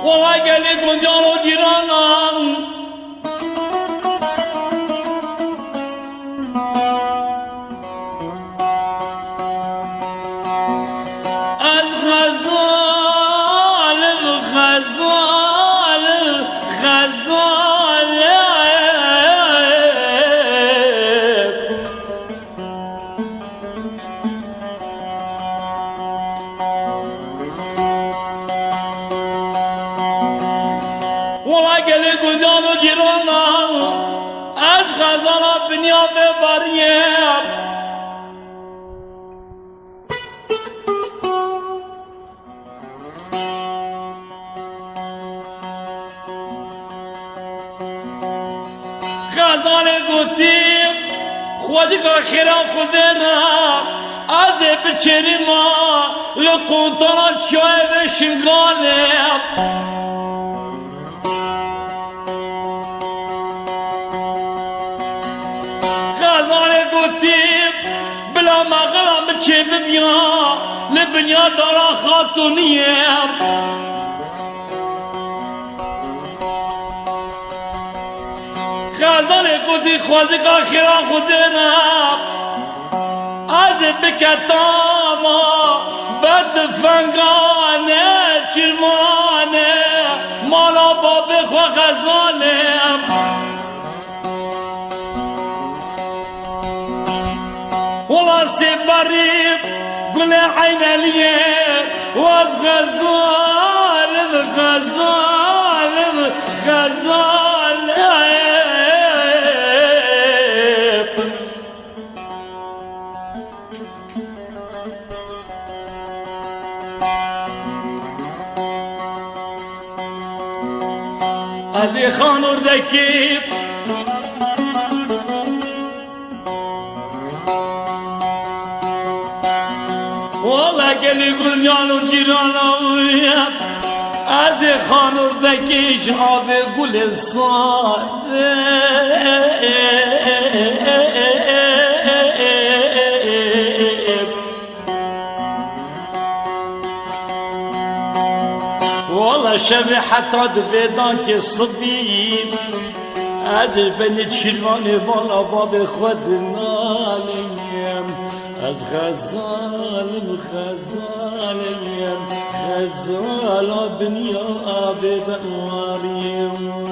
والله قال لي رجال وجيرانا از غزال غزال غزال والله قال لي قدام جيرانا از غزال بنيا ببريم غزال قديم خواجك خيرا خدنا از بچری ما لقنطرة شايب شنغالب غزال قديم بلا ما غرام بچه ببيا لبنيا دارا خاتونيم غزال قدي خوازك آخرا خدنا از بكتاما بد فنگانه چرمانه مالا باب خوا غزالم والله سبريب قل عين اليم واز غزال غزال غزال از خان اردکی والله گلی گلیان و جیرانم از خان اردکیش آب گلستان والله شب حتی دویدان که صبیم از بنی چیروان بالا باب خود نالیم از غزالم غزالم غزال بنیا آب بنواریم